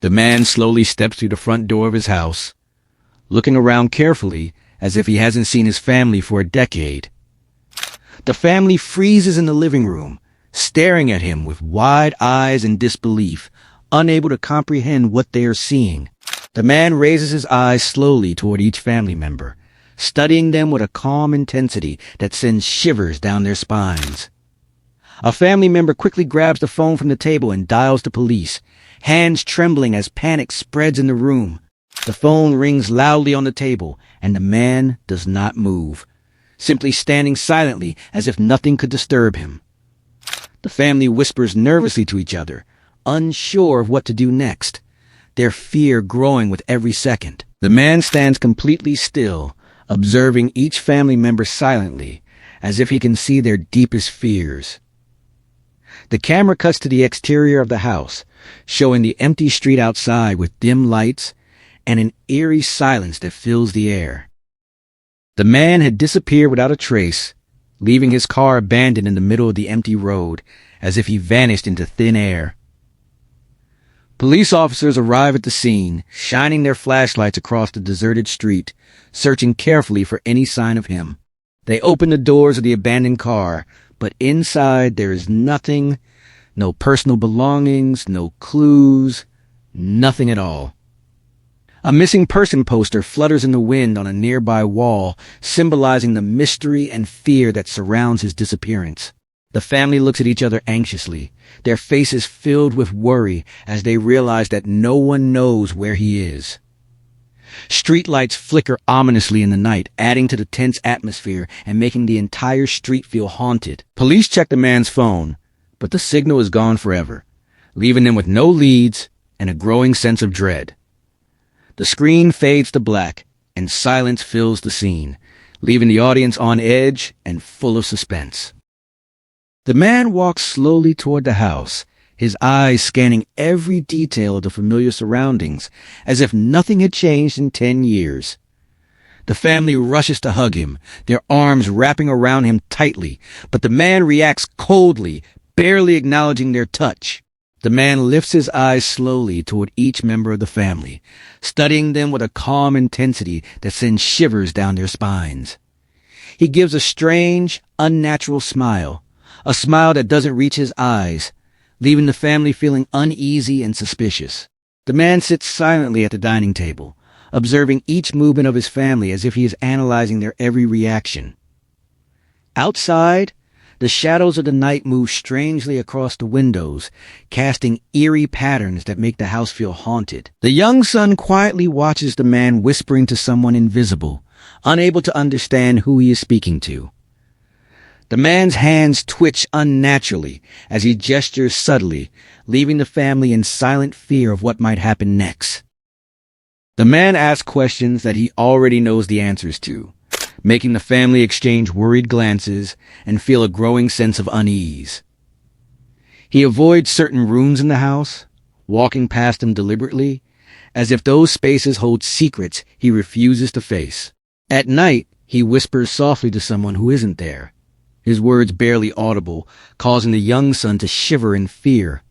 The man slowly steps through the front door of his house, looking around carefully as if he hasn't seen his family for a decade. The family freezes in the living room, staring at him with wide eyes in disbelief, unable to comprehend what they are seeing. The man raises his eyes slowly toward each family member, studying them with a calm intensity that sends shivers down their spines. A family member quickly grabs the phone from the table and dials the police, hands trembling as panic spreads in the room. The phone rings loudly on the table, and the man does not move, simply standing silently as if nothing could disturb him. The family whispers nervously to each other, unsure of what to do next, their fear growing with every second. The man stands completely still, observing each family member silently, as if he can see their deepest fears. The camera cuts to the exterior of the house, showing the empty street outside with dim lights and an eerie silence that fills the air. The man had disappeared without a trace, leaving his car abandoned in the middle of the empty road, as if he vanished into thin air. Police officers arrive at the scene, shining their flashlights across the deserted street, searching carefully for any sign of him. They open the doors of the abandoned car, but inside there is nothing, no personal belongings, no clues, nothing at all. A missing person poster flutters in the wind on a nearby wall, symbolizing the mystery and fear that surrounds his disappearance. The family looks at each other anxiously, their faces filled with worry as they realize that no one knows where he is. Streetlights flicker ominously in the night, adding to the tense atmosphere and making the entire street feel haunted. Police check the man's phone, but the signal is gone forever, leaving them with no leads and a growing sense of dread. The screen fades to black, and silence fills the scene, leaving the audience on edge and full of suspense. The man walks slowly toward the house, his eyes scanning every detail of the familiar surroundings, as if nothing had changed in 10 years. The family rushes to hug him, their arms wrapping around him tightly, but the man reacts coldly, barely acknowledging their touch. The man lifts his eyes slowly toward each member of the family, studying them with a calm intensity that sends shivers down their spines. He gives a strange, unnatural smile, a smile that doesn't reach his eyes, leaving the family feeling uneasy and suspicious. The man sits silently at the dining table, observing each movement of his family as if he is analyzing their every reaction. Outside, the shadows of the night move strangely across the windows, casting eerie patterns that make the house feel haunted. The young son quietly watches the man whispering to someone invisible, unable to understand who he is speaking to. The man's hands twitch unnaturally as he gestures subtly, leaving the family in silent fear of what might happen next. The man asks questions that he already knows the answers to, making the family exchange worried glances and feel a growing sense of unease. He avoids certain rooms in the house, walking past them deliberately, as if those spaces hold secrets he refuses to face. At night, he whispers softly to someone who isn't there, his words barely audible, causing the young son to shiver in fear.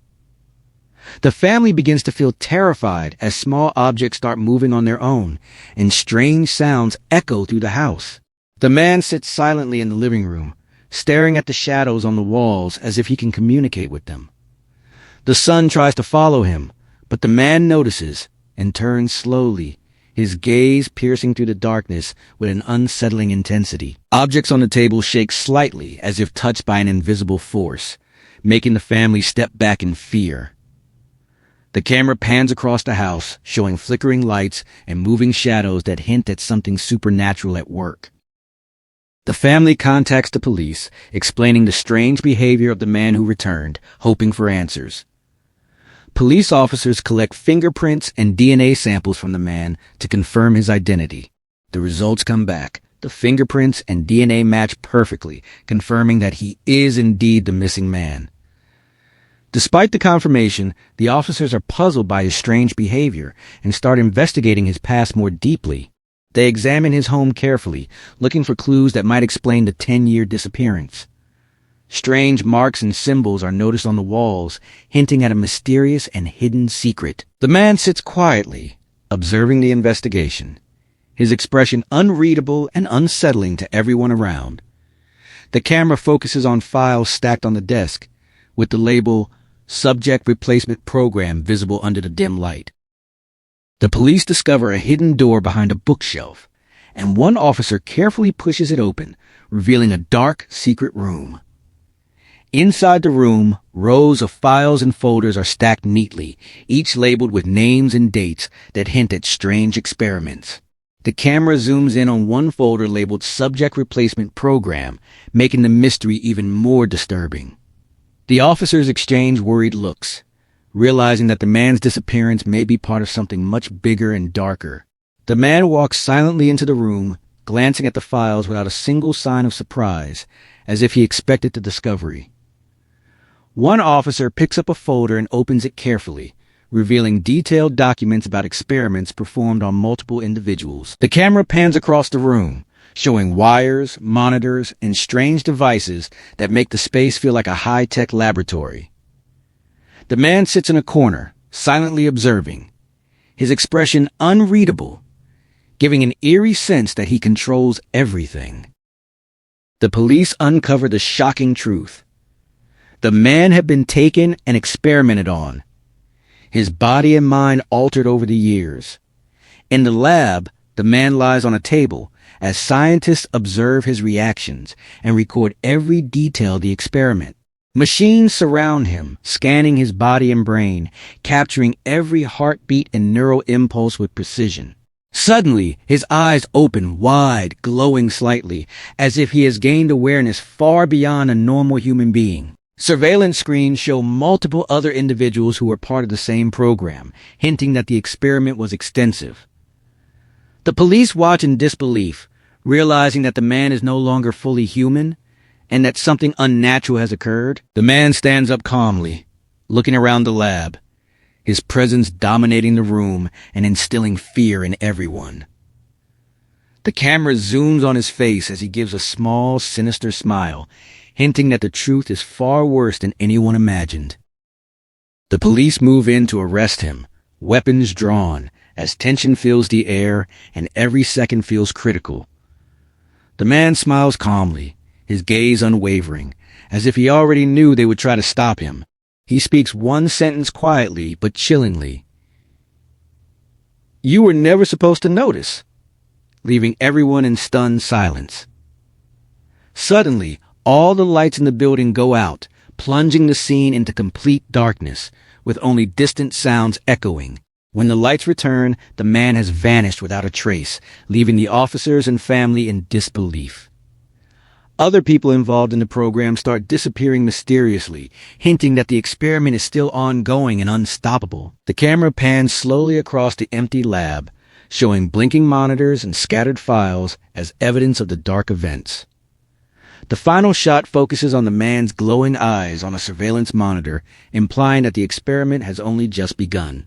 The family begins to feel terrified as small objects start moving on their own, and strange sounds echo through the house. The man sits silently in the living room, staring at the shadows on the walls as if he can communicate with them. The son tries to follow him, but the man notices and turns slowly, his gaze piercing through the darkness with an unsettling intensity. Objects on the table shake slightly as if touched by an invisible force, making the family step back in fear. The camera pans across the house, showing flickering lights and moving shadows that hint at something supernatural at work. The family contacts the police, explaining the strange behavior of the man who returned, hoping for answers. Police officers collect fingerprints and DNA samples from the man to confirm his identity. The results come back. The fingerprints and DNA match perfectly, confirming that he is indeed the missing man. Despite the confirmation, the officers are puzzled by his strange behavior and start investigating his past more deeply. They examine his home carefully, looking for clues that might explain the 10-year disappearance. Strange marks and symbols are noticed on the walls, hinting at a mysterious and hidden secret. The man sits quietly, observing the investigation, his expression unreadable and unsettling to everyone around. The camera focuses on files stacked on the desk, with the label Subject Replacement Program visible under the dim light. The police discover a hidden door behind a bookshelf, and one officer carefully pushes it open, revealing a dark, secret room. Inside the room, rows of files and folders are stacked neatly, each labeled with names and dates that hint at strange experiments. The camera zooms in on one folder labeled Subject Replacement Program, making the mystery even more disturbing. The officers exchange worried looks, realizing that the man's disappearance may be part of something much bigger and darker. The man walks silently into the room, glancing at the files without a single sign of surprise, as if he expected the discovery. One officer picks up a folder and opens it carefully, revealing detailed documents about experiments performed on multiple individuals. The camera pans across the room, showing wires, monitors, and strange devices that make the space feel like a high-tech laboratory. The man sits in a corner, silently observing, his expression unreadable, giving an eerie sense that he controls everything. The police uncover the shocking truth. The man had been taken and experimented on, his body and mind altered over the years. In the lab, the man lies on a table as scientists observe his reactions and record every detail of the experiment. Machines surround him, scanning his body and brain, capturing every heartbeat and neural impulse with precision. Suddenly, his eyes open wide, glowing slightly, as if he has gained awareness far beyond a normal human being. Surveillance screens show multiple other individuals who were part of the same program, hinting that the experiment was extensive. The police watch in disbelief, realizing that the man is no longer fully human and that something unnatural has occurred. The man stands up calmly, looking around the lab, his presence dominating the room and instilling fear in everyone. The camera zooms on his face as he gives a small, sinister smile, hinting that the truth is far worse than anyone imagined. The police move in to arrest him, weapons drawn, as tension fills the air and every second feels critical. The man smiles calmly, his gaze unwavering, as if he already knew they would try to stop him. He speaks one sentence quietly but chillingly. "You were never supposed to notice," leaving everyone in stunned silence. Suddenly, all the lights in the building go out, plunging the scene into complete darkness, with only distant sounds echoing. When the lights return, the man has vanished without a trace, leaving the officers and family in disbelief. Other people involved in the program start disappearing mysteriously, hinting that the experiment is still ongoing and unstoppable. The camera pans slowly across the empty lab, showing blinking monitors and scattered files as evidence of the dark events. The final shot focuses on the man's glowing eyes on a surveillance monitor, implying that the experiment has only just begun.